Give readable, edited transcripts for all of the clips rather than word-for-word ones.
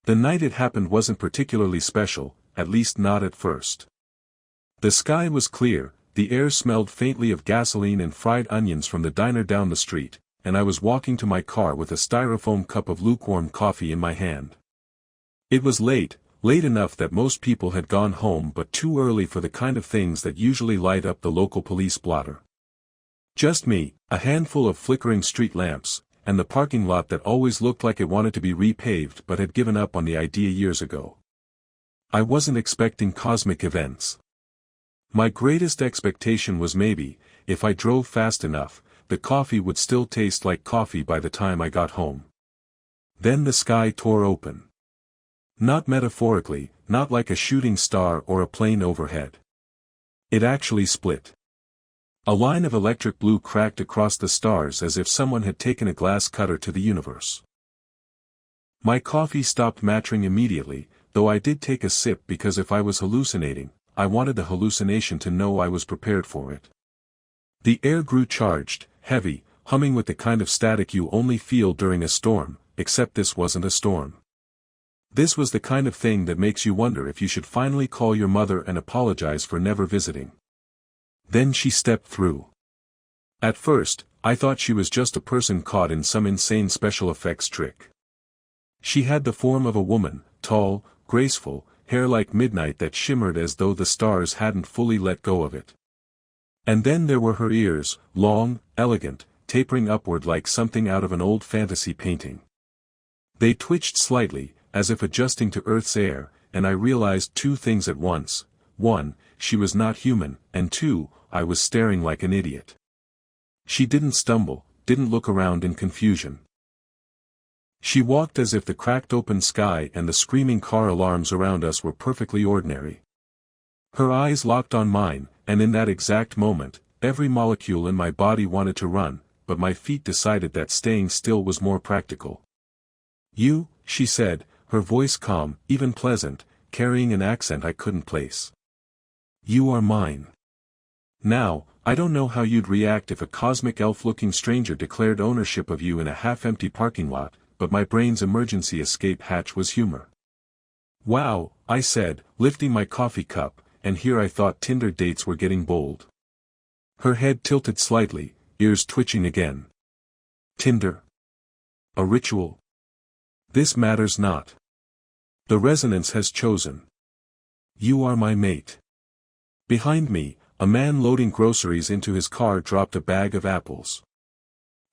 The night it happened wasn't particularly special, at least not at first. The sky was clear, the air smelled faintly of gasoline and fried onions from the diner down the street, and I was walking to my car with a styrofoam cup of lukewarm coffee in my hand. It was late enough that most people had gone home but too early for the kind of things that usually light up the local police blotter. Just me, a handful of flickering street lamps, and the parking lot that always looked like it wanted to be repaved but had given up on the idea years ago. I wasn't expecting cosmic events. My greatest expectation was maybe, if I drove fast enough, the coffee would still taste like coffee by the time I got home. Then the sky tore open. Not metaphorically, not like a shooting star or a plane overhead. It actually split. A line of electric blue cracked across the stars as if someone had taken a glass cutter to the universe. My coffee stopped mattering immediately, though I did take a sip because if I was hallucinating, I wanted the hallucination to know I was prepared for it. The air grew charged, heavy, humming with the kind of static you only feel during a storm, except this wasn't a storm. This was the kind of thing that makes you wonder if you should finally call your mother and apologize for never visiting. Then she stepped through. At first, I thought she was just a person caught in some insane special effects trick. She had the form of a woman, tall, graceful, hair like midnight that shimmered as though the stars hadn't fully let go of it. And then there were her ears, long, elegant, tapering upward like something out of an old fantasy painting. They twitched slightly, as if adjusting to Earth's air, and I realized two things at once. One, she was not human, and two, I was staring like an idiot. She didn't stumble, didn't look around in confusion. She walked as if the cracked open sky and the screaming car alarms around us were perfectly ordinary. Her eyes locked on mine, and in that exact moment, every molecule in my body wanted to run, but my feet decided that staying still was more practical. "You," she said, her voice calm, even pleasant, carrying an accent I couldn't place. "You are mine." Now, I don't know how you'd react if a cosmic elf-looking stranger declared ownership of you in a half-empty parking lot, but my brain's emergency escape hatch was humor. "Wow," I said, lifting my coffee cup, and here I thought Tinder dates were getting bold. Her head tilted slightly, ears twitching again. "Tinder? A ritual? This matters not. The resonance has chosen. You are my mate." Behind me, a man loading groceries into his car dropped a bag of apples.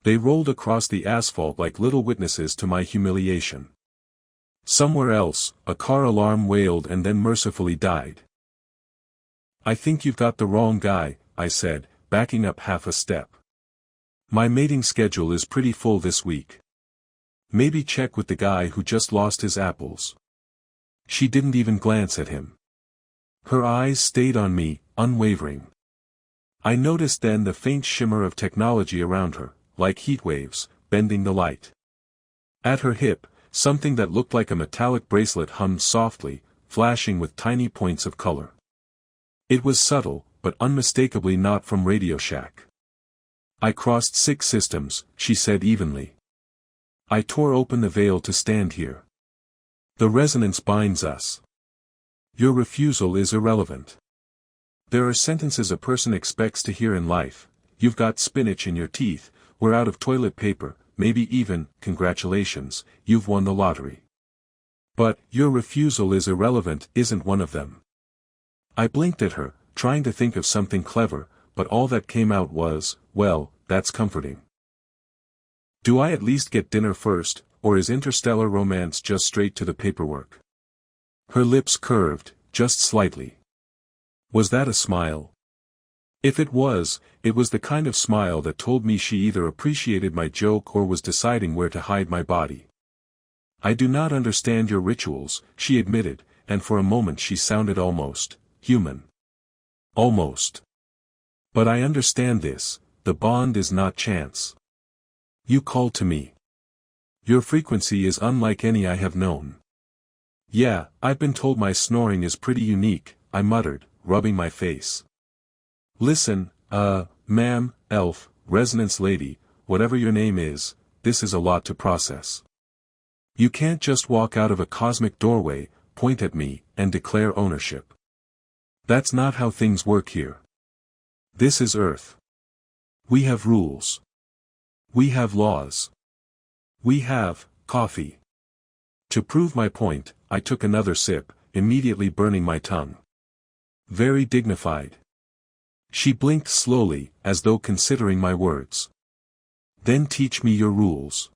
They rolled across the asphalt like little witnesses to my humiliation. Somewhere else, a car alarm wailed and then mercifully died. "I think you've got the wrong guy," I said, backing up half a step. "My mating schedule is pretty full this week. Maybe check with the guy who just lost his apples." She didn't even glance at him. Her eyes stayed on me, unwavering. I noticed then the faint shimmer of technology around her, like heat waves, bending the light. At her hip, something that looked like a metallic bracelet hummed softly, flashing with tiny points of color. It was subtle, but unmistakably not from Radio Shack. "I crossed 6 systems," she said evenly. "I tore open the veil to stand here. The resonance binds us. Your refusal is irrelevant. There are sentences a person expects to hear in life: you've got spinach in your teeth, we're out of toilet paper, maybe even, congratulations, you've won the lottery. But, your refusal is irrelevant isn't one of them." I blinked at her, trying to think of something clever, but all that came out was, "Well, that's comforting." "Do I at least get dinner first, or is interstellar romance just straight to the paperwork?" Her lips curved, just slightly. Was that a smile? If it was the kind of smile that told me she either appreciated my joke or was deciding where to hide my body. "I do not understand your rituals," she admitted, and for a moment she sounded almost human. Almost. "But I understand this: the bond is not chance. You called to me. Your frequency is unlike any I have known." "Yeah, I've been told my snoring is pretty unique," I muttered, rubbing my face. "Listen, ma'am, elf, resonance lady, whatever your name is, this is a lot to process. You can't just walk out of a cosmic doorway, point at me, and declare ownership. That's not how things work here. This is Earth. We have rules. We have laws. We have coffee. To prove my point, I took another sip, immediately burning my tongue. Very dignified. She blinked slowly, as though considering my words. Then teach me your rules.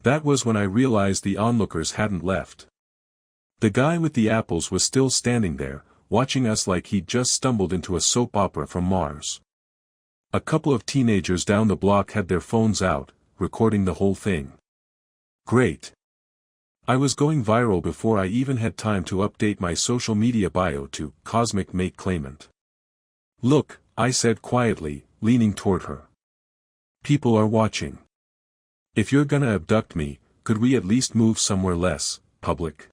That was when I realized the onlookers hadn't left. The guy with the apples was still standing there, watching us like he'd just stumbled into a soap opera from Mars. A couple of teenagers down the block had their phones out, recording the whole thing. Great. I was going viral before I even had time to update my social media bio to Cosmic Mate Claimant. Look, I said quietly, leaning toward her. People are watching. If you're gonna abduct me, could we at least move somewhere less public?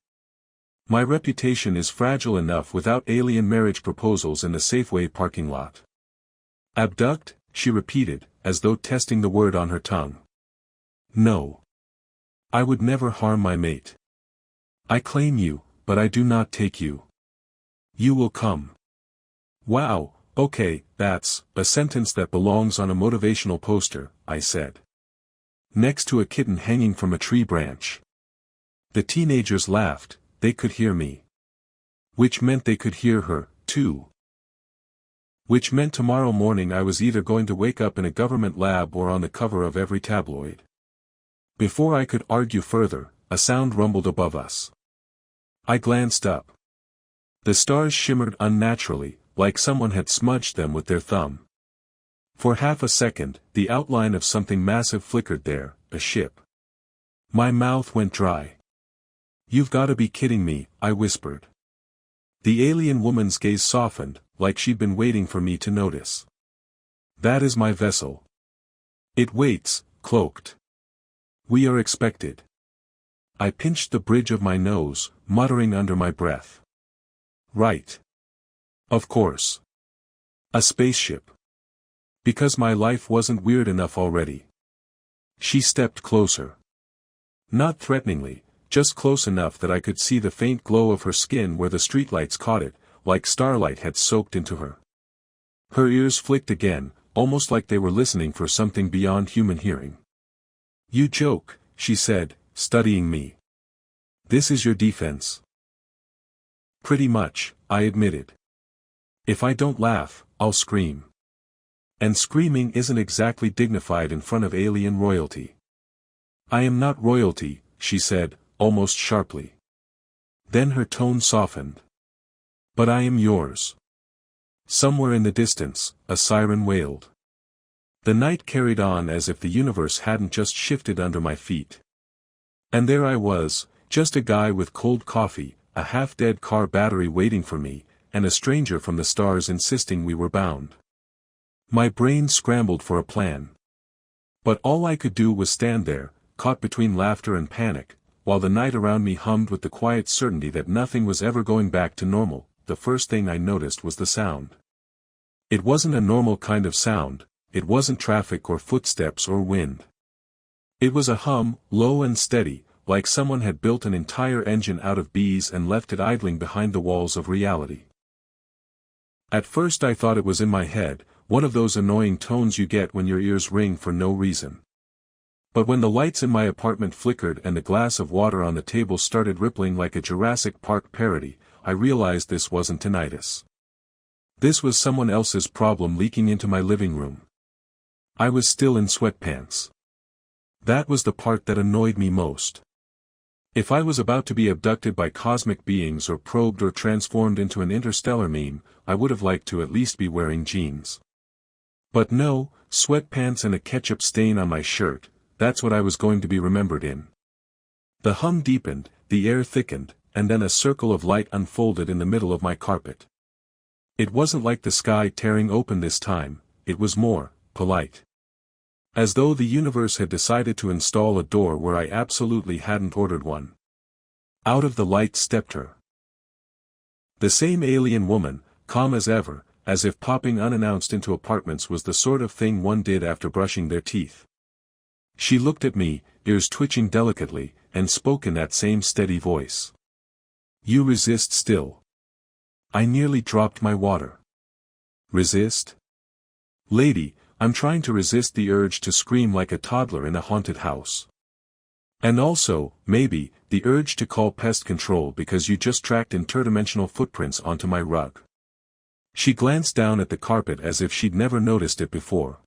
My reputation is fragile enough without alien marriage proposals in the Safeway parking lot. Abduct, she repeated, as though testing the word on her tongue. No. I would never harm my mate. I claim you, but I do not take you. You will come. Wow, okay, that's a sentence that belongs on a motivational poster, I said. Next to a kitten hanging from a tree branch. The teenagers laughed, they could hear me. Which meant they could hear her, too. Which meant tomorrow morning I was either going to wake up in a government lab or on the cover of every tabloid. Before I could argue further, a sound rumbled above us. I glanced up. The stars shimmered unnaturally, like someone had smudged them with their thumb. For half a second, the outline of something massive flickered there, a ship. My mouth went dry. You've gotta be kidding me, I whispered. The alien woman's gaze softened, like she'd been waiting for me to notice. That is my vessel. It waits, cloaked. We are expected. I pinched the bridge of my nose, muttering under my breath. Right. Of course. A spaceship. Because my life wasn't weird enough already. She stepped closer. Not threateningly, just close enough that I could see the faint glow of her skin where the streetlights caught it, like starlight had soaked into her. Her ears flicked again, almost like they were listening for something beyond human hearing. You joke, she said, studying me. This is your defense. Pretty much, I admitted. If I don't laugh, I'll scream. And screaming isn't exactly dignified in front of alien royalty. I am not royalty, she said, almost sharply. Then her tone softened. But I am yours. Somewhere in the distance, a siren wailed. The night carried on as if the universe hadn't just shifted under my feet. And there I was, just a guy with cold coffee, a half-dead car battery waiting for me, and a stranger from the stars insisting we were bound. My brain scrambled for a plan. But all I could do was stand there, caught between laughter and panic, while the night around me hummed with the quiet certainty that nothing was ever going back to normal. The first thing I noticed was the sound. It wasn't a normal kind of sound, it wasn't traffic or footsteps or wind. It was a hum, low and steady, like someone had built an entire engine out of bees and left it idling behind the walls of reality. At first I thought it was in my head, one of those annoying tones you get when your ears ring for no reason. But when the lights in my apartment flickered and the glass of water on the table started rippling like a Jurassic Park parody, I realized this wasn't tinnitus. This was someone else's problem leaking into my living room. I was still in sweatpants. That was the part that annoyed me most. If I was about to be abducted by cosmic beings or probed or transformed into an interstellar meme, I would have liked to at least be wearing jeans. But no, sweatpants and a ketchup stain on my shirt, that's what I was going to be remembered in. The hum deepened, the air thickened, and then a circle of light unfolded in the middle of my carpet. It wasn't like the sky tearing open this time, it was more polite. As though the universe had decided to install a door where I absolutely hadn't ordered one. Out of the light stepped her. The same alien woman, calm as ever, as if popping unannounced into apartments was the sort of thing one did after brushing their teeth. She looked at me, ears twitching delicately, and spoke in that same steady voice. You resist still. I nearly dropped my water. Resist? Lady, I'm trying to resist the urge to scream like a toddler in a haunted house. And also, maybe, the urge to call pest control because you just tracked interdimensional footprints onto my rug. She glanced down at the carpet as if she'd never noticed it before.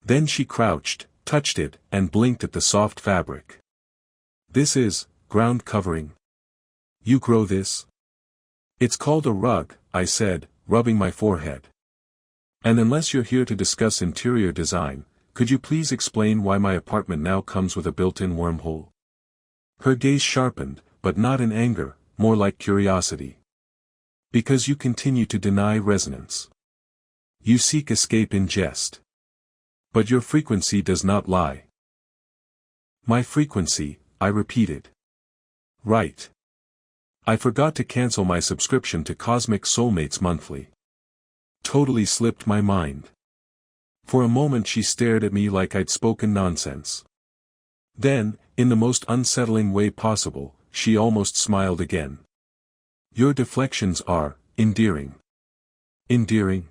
Then she crouched, touched it, and blinked at the soft fabric. This is ground covering. You grow this? It's called a rug, I said, rubbing my forehead. And unless you're here to discuss interior design, could you please explain why my apartment now comes with a built-in wormhole? Her gaze sharpened, but not in anger, more like curiosity. Because you continue to deny resonance. You seek escape in jest. But your frequency does not lie. My frequency, I repeated. Right. I forgot to cancel my subscription to Cosmic Soulmates monthly. Totally slipped my mind. For a moment she stared at me like I'd spoken nonsense. Then, in the most unsettling way possible, she almost smiled again. Your deflections are endearing. Endearing?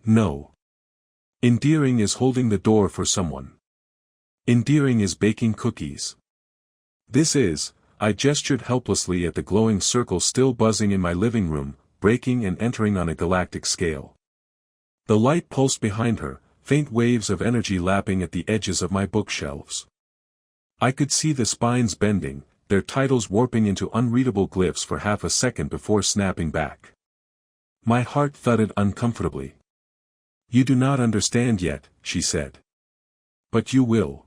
No. Endearing is holding the door for someone. Endearing is baking cookies. This is, I gestured helplessly at the glowing circle still buzzing in my living room, breaking and entering on a galactic scale. The light pulsed behind her, faint waves of energy lapping at the edges of my bookshelves. I could see the spines bending, their titles warping into unreadable glyphs for half a second before snapping back. My heart thudded uncomfortably. You do not understand yet, she said. But you will.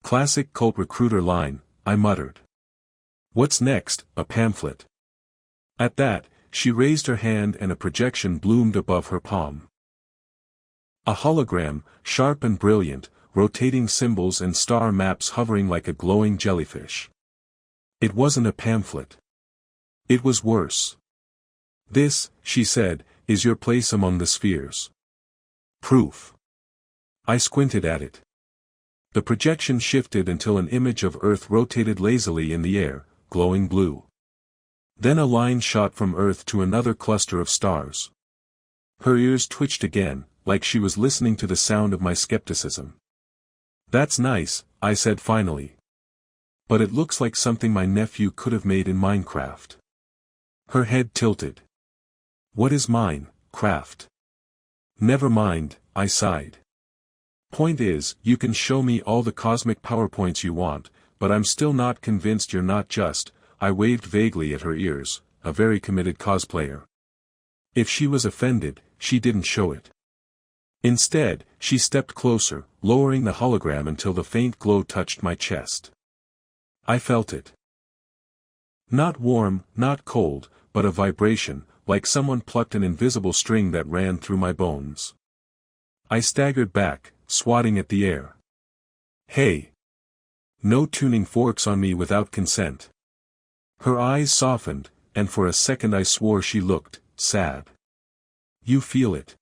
Classic cult recruiter line, I muttered. What's next, a pamphlet? At that, she raised her hand and a projection bloomed above her palm. A hologram, sharp and brilliant, rotating symbols and star maps hovering like a glowing jellyfish. It wasn't a pamphlet. It was worse. This, she said, is your place among the spheres. Proof. I squinted at it. The projection shifted until an image of Earth rotated lazily in the air, glowing blue. Then a line shot from Earth to another cluster of stars. Her ears twitched again, like she was listening to the sound of my skepticism. That's nice, I said finally. But it looks like something my nephew could have made in Minecraft. Her head tilted. What is Minecraft? Never mind, I sighed. Point is, you can show me all the cosmic PowerPoints you want, but I'm still not convinced you're not just, I waved vaguely at her ears, a very committed cosplayer. If she was offended, she didn't show it. Instead, she stepped closer, lowering the hologram until the faint glow touched my chest. I felt it. Not warm, not cold, but a vibration, like someone plucked an invisible string that ran through my bones. I staggered back, swatting at the air. Hey! No tuning forks on me without consent. Her eyes softened, and for a second I swore she looked sad. You feel it.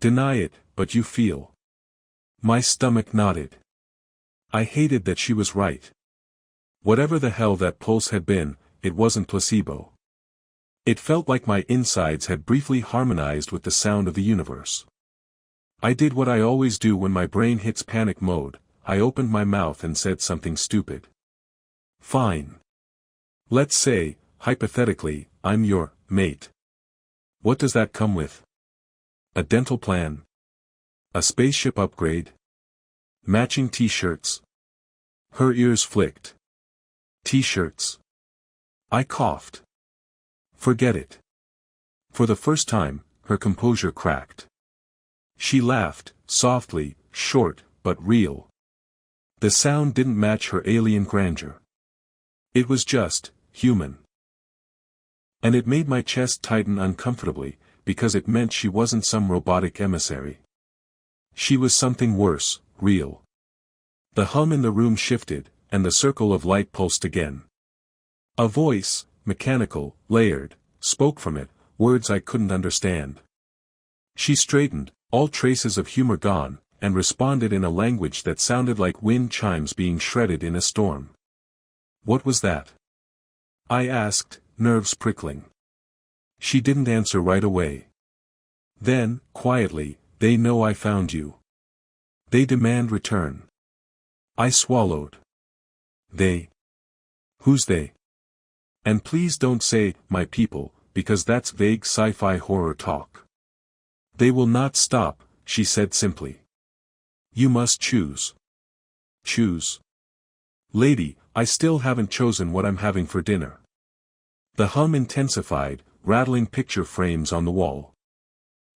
Deny it, but you feel. My stomach nodded. I hated that she was right. Whatever the hell that pulse had been, it wasn't placebo. It felt like my insides had briefly harmonized with the sound of the universe. I did what I always do when my brain hits panic mode, I opened my mouth and said something stupid. Fine. Let's say, hypothetically, I'm your mate. What does that come with? A dental plan? A spaceship upgrade? Matching t-shirts? Her ears flicked. T-shirts. I coughed. Forget it. For the first time, her composure cracked. She laughed, softly, short, but real. The sound didn't match her alien grandeur. It was just, human. And it made my chest tighten uncomfortably, because it meant she wasn't some robotic emissary. She was something worse, real. The hum in the room shifted, and the circle of light pulsed again. A voice, mechanical, layered, spoke from it, words I couldn't understand. She straightened, all traces of humor gone, and responded in a language that sounded like wind chimes being shredded in a storm. What was that? I asked, nerves prickling. She didn't answer right away. Then, quietly, they know I found you. They demand return. I swallowed. They? Who's they? And please don't say, my people, because that's vague sci-fi horror talk. They will not stop, she said simply. You must choose. Choose. Lady, I still haven't chosen what I'm having for dinner. The hum intensified, rattling picture frames on the wall.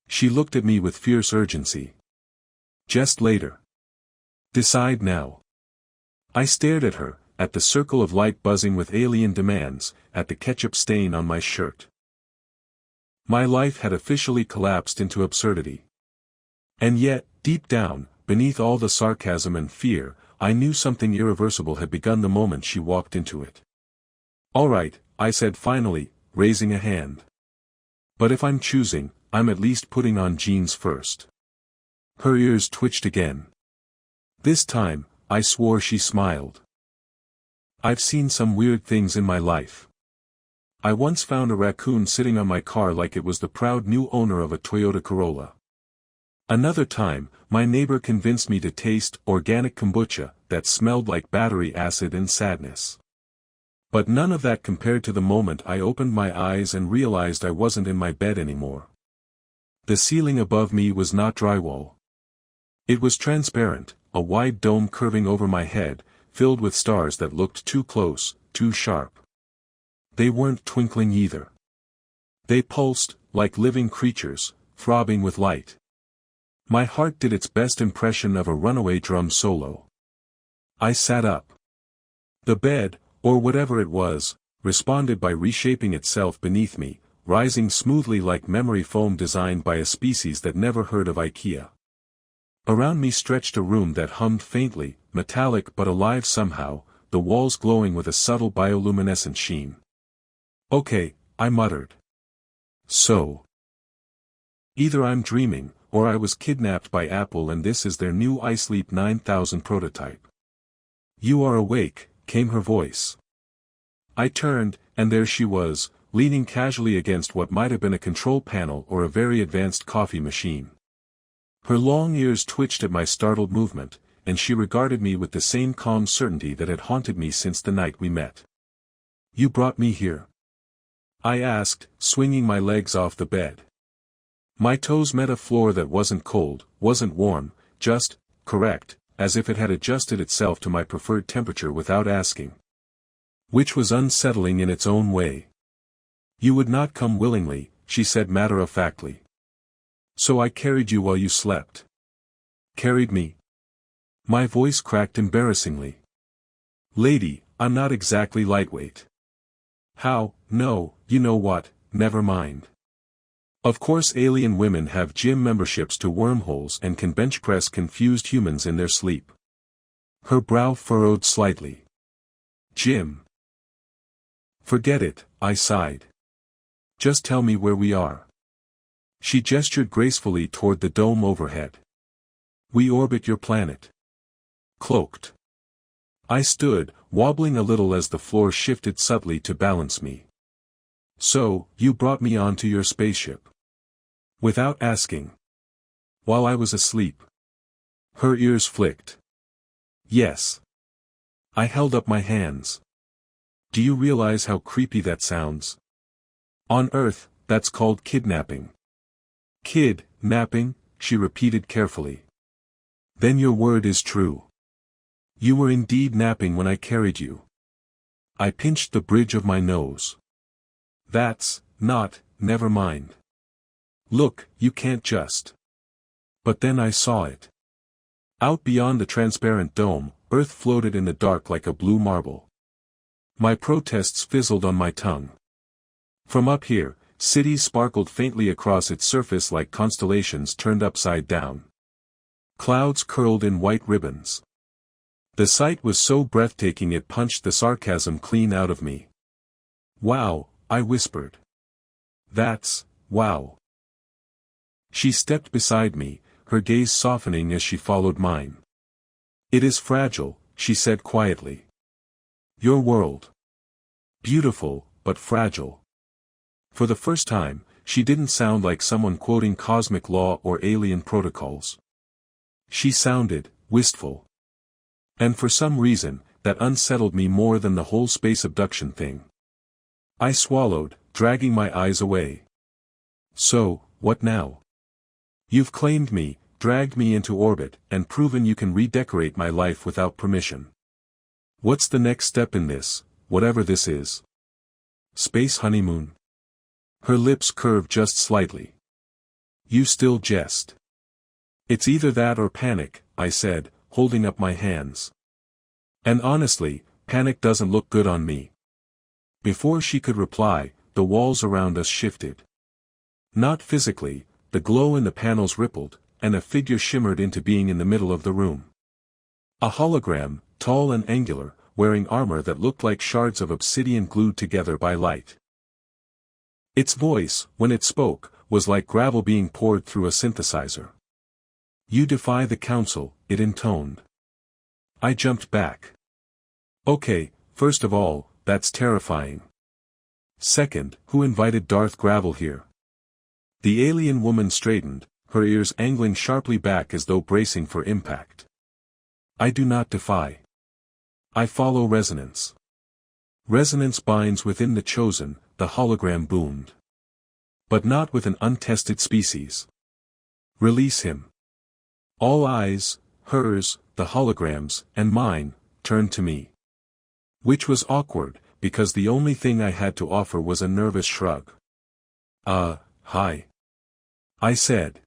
She looked at me with fierce urgency. Just later. Decide now. I stared at her, at the circle of light buzzing with alien demands, at the ketchup stain on my shirt. My life had officially collapsed into absurdity. And yet, deep down, beneath all the sarcasm and fear, I knew something irreversible had begun the moment she walked into it. All right, I said finally, raising a hand. But if I'm choosing, I'm at least putting on jeans first. Her ears twitched again. This time, I swore she smiled. I've seen some weird things in my life. I once found a raccoon sitting on my car like it was the proud new owner of a Toyota Corolla. Another time, my neighbor convinced me to taste organic kombucha that smelled like battery acid and sadness. But none of that compared to the moment I opened my eyes and realized I wasn't in my bed anymore. The ceiling above me was not drywall. It was transparent, a wide dome curving over my head, filled with stars that looked too close, too sharp. They weren't twinkling either. They pulsed, like living creatures, throbbing with light. My heart did its best impression of a runaway drum solo. I sat up. The bed, or whatever it was, responded by reshaping itself beneath me, rising smoothly like memory foam designed by a species that never heard of IKEA. Around me stretched a room that hummed faintly, metallic but alive somehow, the walls glowing with a subtle bioluminescent sheen. Okay, I muttered. So. Either I'm dreaming, or I was kidnapped by Apple and this is their new iSleep 9000 prototype. You are awake, came her voice. I turned, and there she was, leaning casually against what might have been a control panel or a very advanced coffee machine. Her long ears twitched at my startled movement, and she regarded me with the same calm certainty that had haunted me since the night we met. You brought me here? I asked, swinging my legs off the bed. My toes met a floor that wasn't cold, wasn't warm, just correct, as if it had adjusted itself to my preferred temperature without asking. Which was unsettling in its own way. You would not come willingly, she said matter-of-factly. So I carried you while you slept. Carried me? My voice cracked embarrassingly. Lady, I'm not exactly lightweight. How? No, you know what, never mind. Of course alien women have gym memberships to wormholes and can bench press confused humans in their sleep. Her brow furrowed slightly. Gym. Forget it, I sighed. Just tell me where we are. She gestured gracefully toward the dome overhead. We orbit your planet. Cloaked. I stood, wobbling a little as the floor shifted subtly to balance me. So, you brought me onto your spaceship. Without asking. While I was asleep. Her ears flicked. Yes. I held up my hands. Do you realize how creepy that sounds? On Earth, that's called kidnapping. Kid-napping, she repeated carefully. Then your word is true. You were indeed napping when I carried you. I pinched the bridge of my nose. That's not, never mind. Look, you can't just. But then I saw it. Out beyond the transparent dome, Earth floated in the dark like a blue marble. My protests fizzled on my tongue. From up here, cities sparkled faintly across its surface like constellations turned upside down. Clouds curled in white ribbons. The sight was so breathtaking it punched the sarcasm clean out of me. Wow, I whispered. That's, wow. She stepped beside me, her gaze softening as she followed mine. It is fragile, she said quietly. Your world. Beautiful, but fragile. For the first time, she didn't sound like someone quoting cosmic law or alien protocols. She sounded wistful. And for some reason, that unsettled me more than the whole space abduction thing. I swallowed, dragging my eyes away. So, what now? You've claimed me, dragged me into orbit, and proven you can redecorate my life without permission. What's the next step in this, whatever this is? Space honeymoon? Her lips curved just slightly. You still jest. It's either that or panic, I said, holding up my hands. And honestly, panic doesn't look good on me. Before she could reply, the walls around us shifted. Not physically, the glow in the panels rippled, and a figure shimmered into being in the middle of the room. A hologram, tall and angular, wearing armor that looked like shards of obsidian glued together by light. Its voice, when it spoke, was like gravel being poured through a synthesizer. You defy the council, it intoned. I jumped back. Okay, first of all, that's terrifying. Second, who invited Darth Gravel here? The alien woman straightened, her ears angling sharply back as though bracing for impact. I do not defy. I follow resonance. Resonance binds within the chosen, the hologram boomed. But not with an untested species. Release him. All eyes, hers, the hologram's, and mine, turned to me. Which was awkward, because the only thing I had to offer was a nervous shrug. Hi. I said.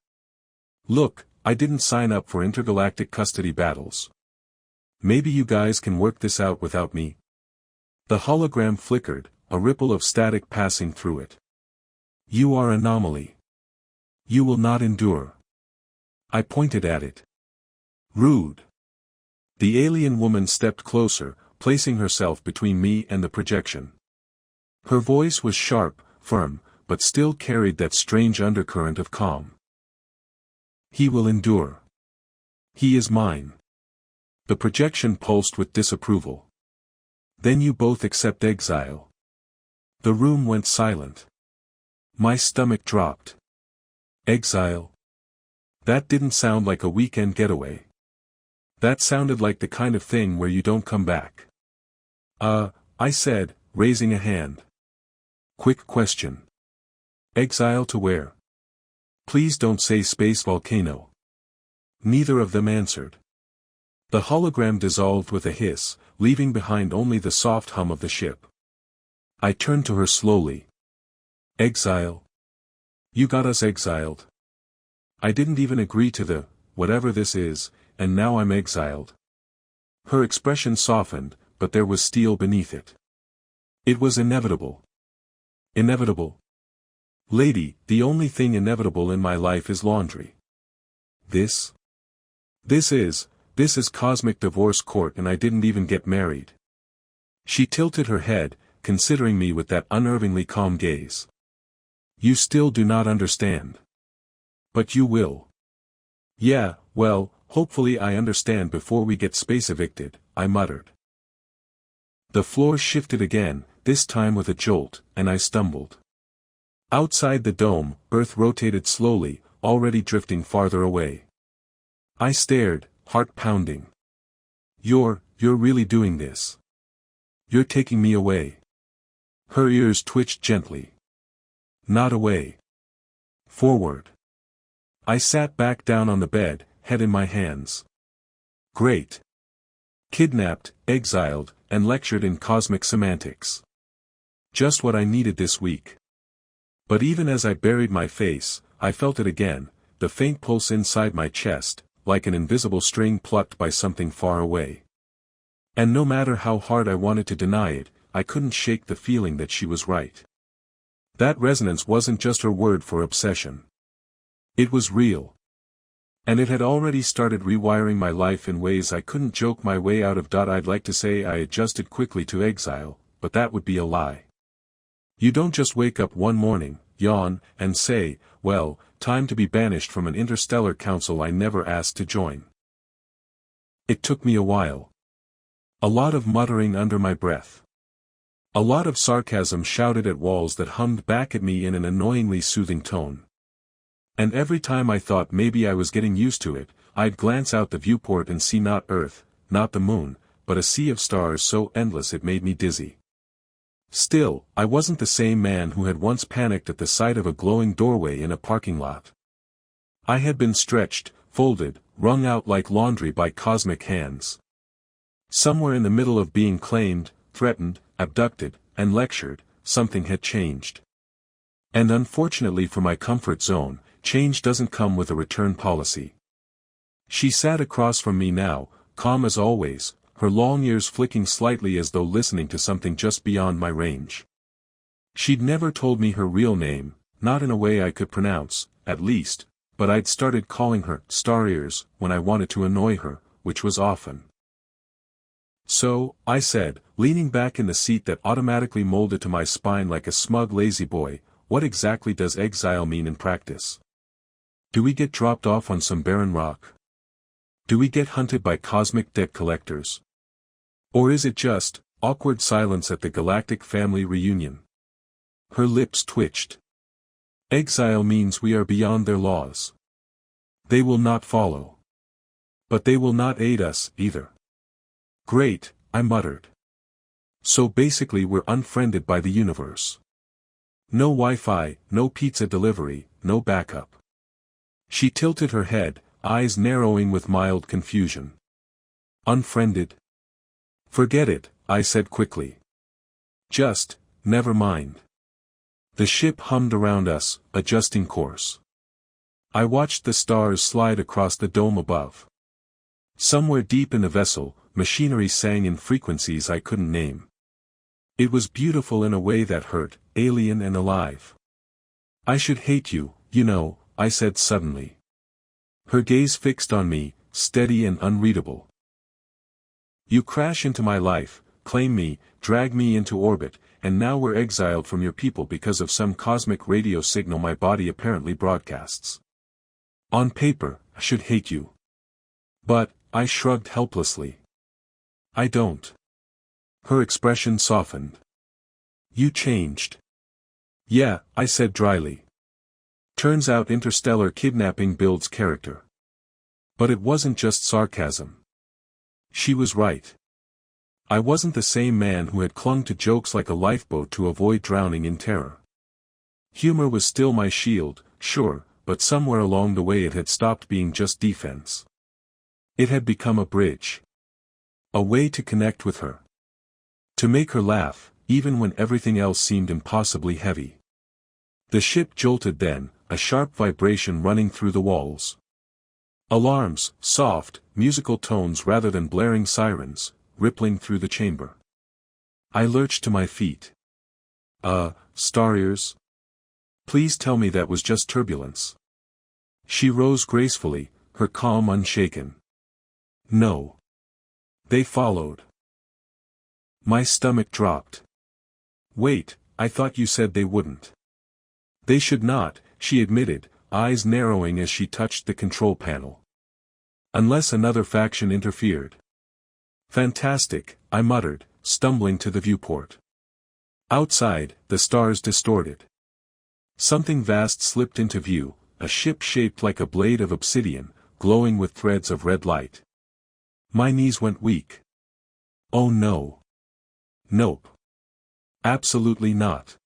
Look, I didn't sign up for intergalactic custody battles. Maybe you guys can work this out without me? The hologram flickered, a ripple of static passing through it. You are an anomaly. You will not endure. I pointed at it. Rude. The alien woman stepped closer, placing herself between me and the projection. Her voice was sharp, firm, but still carried that strange undercurrent of calm. He will endure. He is mine. The projection pulsed with disapproval. Then you both accept exile. The room went silent. My stomach dropped. Exile? That didn't sound like a weekend getaway. That sounded like the kind of thing where you don't come back. I said, raising a hand. Quick question. Exile to where? Please don't say space volcano. Neither of them answered. The hologram dissolved with a hiss, leaving behind only the soft hum of the ship. I turned to her slowly. Exile? You got us exiled. I didn't even agree to the, whatever this is, and now I'm exiled. Her expression softened, but there was steel beneath it. It was inevitable. Inevitable? Lady, the only thing inevitable in my life is laundry. This is cosmic divorce court and I didn't even get married. She tilted her head, considering me with that unnervingly calm gaze. You still do not understand. But you will. Yeah, well, hopefully I understand before we get space evicted, I muttered. The floor shifted again, this time with a jolt, and I stumbled. Outside the dome, Earth rotated slowly, already drifting farther away. I stared, heart pounding. You're really doing this. You're taking me away. Her ears twitched gently. Not away. Forward. I sat back down on the bed, head in my hands. Great. Kidnapped, exiled, and lectured in cosmic semantics. Just what I needed this week. But even as I buried my face, I felt it again, the faint pulse inside my chest, like an invisible string plucked by something far away. And no matter how hard I wanted to deny it, I couldn't shake the feeling that she was right. That resonance wasn't just her word for obsession. It was real. And it had already started rewiring my life in ways I couldn't joke my way out of. I'd like to say I adjusted quickly to exile, but that would be a lie. You don't just wake up one morning, yawn, and say, well, time to be banished from an interstellar council I never asked to join. It took me a while. A lot of muttering under my breath. A lot of sarcasm shouted at walls that hummed back at me in an annoyingly soothing tone. And every time I thought maybe I was getting used to it, I'd glance out the viewport and see not Earth, not the moon, but a sea of stars so endless it made me dizzy. Still, I wasn't the same man who had once panicked at the sight of a glowing doorway in a parking lot. I had been stretched, folded, wrung out like laundry by cosmic hands. Somewhere in the middle of being claimed, threatened, abducted, and lectured, something had changed. And unfortunately for my comfort zone, change doesn't come with a return policy. She sat across from me now, calm as always, her long ears flicking slightly as though listening to something just beyond my range. She'd never told me her real name, not in a way I could pronounce, at least, but I'd started calling her Starriers when I wanted to annoy her, which was often. So, I said, leaning back in the seat that automatically molded to my spine like a smug lazy boy, what exactly does exile mean in practice? Do we get dropped off on some barren rock? Do we get hunted by cosmic debt collectors? Or is it just awkward silence at the galactic family reunion? Her lips twitched. Exile means we are beyond their laws. They will not follow. But they will not aid us, either. Great, I muttered. So basically we're unfriended by the universe. No Wi-Fi, no pizza delivery, no backup. She tilted her head, eyes narrowing with mild confusion. Unfriended? Forget it, I said quickly. Just, never mind. The ship hummed around us, adjusting course. I watched the stars slide across the dome above. Somewhere deep in the vessel, machinery sang in frequencies I couldn't name. It was beautiful in a way that hurt, alien and alive. I should hate you, you know, I said suddenly. Her gaze fixed on me, steady and unreadable. You crash into my life, claim me, drag me into orbit, and now we're exiled from your people because of some cosmic radio signal my body apparently broadcasts. On paper, I should hate you. But, I shrugged helplessly. I don't. Her expression softened. You changed. Yeah, I said dryly. Turns out interstellar kidnapping builds character. But it wasn't just sarcasm. She was right. I wasn't the same man who had clung to jokes like a lifeboat to avoid drowning in terror. Humor was still my shield, sure, but somewhere along the way it had stopped being just defense. It had become a bridge. A way to connect with her. To make her laugh, even when everything else seemed impossibly heavy. The ship jolted then, a sharp vibration running through the walls. Alarms, soft, musical tones rather than blaring sirens, rippling through the chamber. I lurched to my feet. Starriers? Please tell me that was just turbulence. She rose gracefully, her calm unshaken. No. They followed. My stomach dropped. Wait, I thought you said they wouldn't. They should not, she admitted, eyes narrowing as she touched the control panel. Unless another faction interfered. Fantastic, I muttered, stumbling to the viewport. Outside, the stars distorted. Something vast slipped into view, a ship shaped like a blade of obsidian, glowing with threads of red light. My knees went weak. Oh no. Nope. Absolutely not.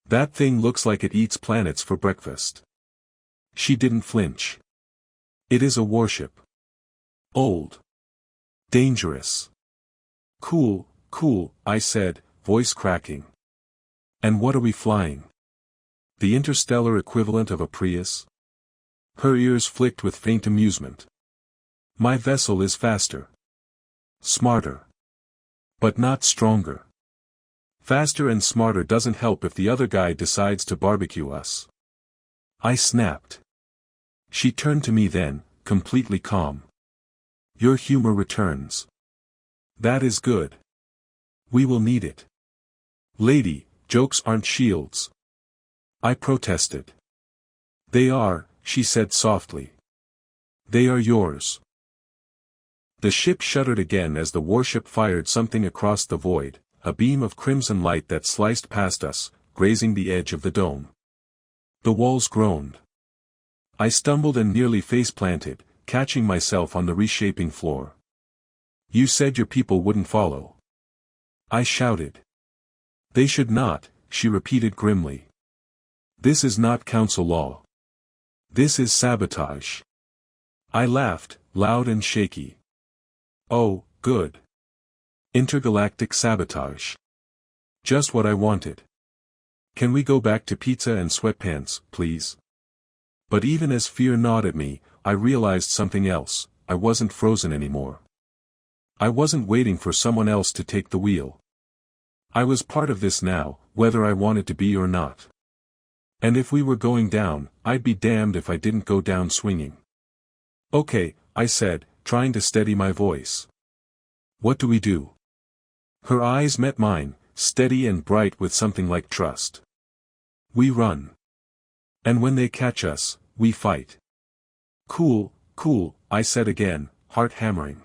That thing looks like it eats planets for breakfast. She didn't flinch. It is a warship. Old. Dangerous. Cool, I said, voice cracking. And what are we flying? The interstellar equivalent of a Prius? Her ears flicked with faint amusement. My vessel is faster. Smarter. But not stronger. Faster and smarter doesn't help if the other guy decides to barbecue us. I snapped. She turned to me then, completely calm. Your humor returns. That is good. We will need it. Lady, jokes aren't shields. I protested. They are, she said softly. They are yours. The ship shuddered again as the warship fired something across the void, a beam of crimson light that sliced past us, grazing the edge of the dome. The walls groaned. I stumbled and nearly face-planted, catching myself on the reshaping floor. "You said your people wouldn't follow," I shouted. "They should not," she repeated grimly. "This is not council law. This is sabotage." I laughed, loud and shaky. "Oh, good. Intergalactic sabotage. Just what I wanted. Can we go back to pizza and sweatpants, please?" But even as fear gnawed at me, I realized something else. I wasn't frozen anymore. I wasn't waiting for someone else to take the wheel. I was part of this now, whether I wanted to be or not. And if we were going down, I'd be damned if I didn't go down swinging. "Okay," I said, trying to steady my voice. "What do we do?" Her eyes met mine, steady and bright with something like trust. "We run. And when they catch us, we fight." "Cool, cool," I said again, heart hammering.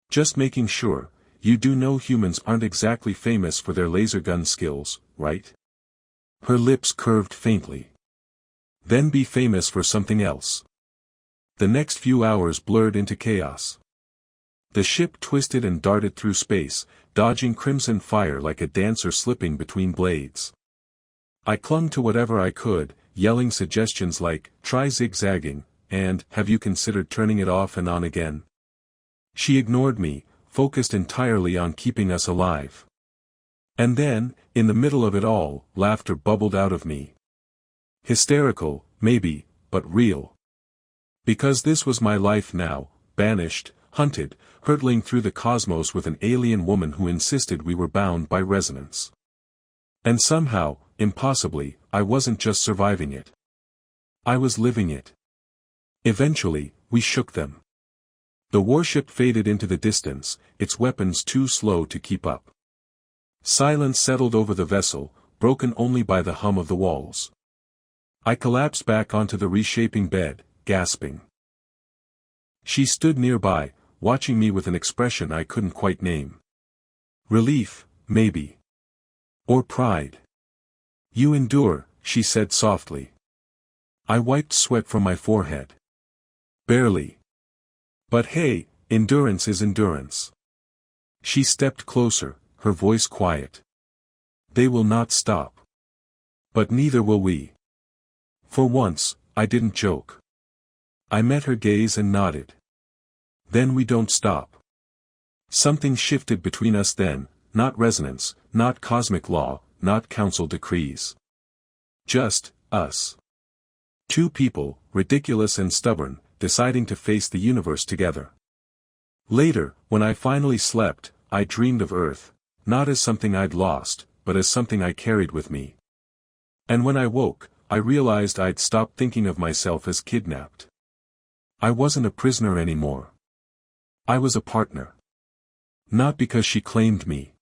"Just making sure, you do know humans aren't exactly famous for their laser gun skills, right?" Her lips curved faintly. "Then be famous for something else." The next few hours blurred into chaos. The ship twisted and darted through space, dodging crimson fire like a dancer slipping between blades. I clung to whatever I could, yelling suggestions like, "Try zigzagging," and "Have you considered turning it off and on again?" She ignored me, focused entirely on keeping us alive. And then, in the middle of it all, laughter bubbled out of me. Hysterical, maybe, but real. Because this was my life now, banished, hunted, hurtling through the cosmos with an alien woman who insisted we were bound by resonance. And somehow, impossibly, I wasn't just surviving it. I was living it. Eventually, we shook them. The warship faded into the distance, its weapons too slow to keep up. Silence settled over the vessel, broken only by the hum of the walls. I collapsed back onto the reshaping bed, gasping. She stood nearby, watching me with an expression I couldn't quite name. Relief, maybe. Or pride. "You endure," she said softly. I wiped sweat from my forehead. "Barely. But hey, endurance is endurance." She stepped closer, her voice quiet. "They will not stop. But neither will we." For once, I didn't joke. I met her gaze and nodded. "Then we don't stop." Something shifted between us then, not resonance, not cosmic law, not council decrees. Just, us. Two people, ridiculous and stubborn, deciding to face the universe together. Later, when I finally slept, I dreamed of Earth, not as something I'd lost, but as something I carried with me. And when I woke, I realized I'd stopped thinking of myself as kidnapped. I wasn't a prisoner anymore. I was a partner. Not because she claimed me.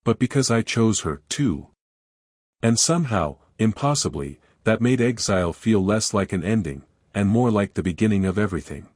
But because I chose her, too. And somehow, impossibly, that made exile feel less like an ending, and more like the beginning of everything.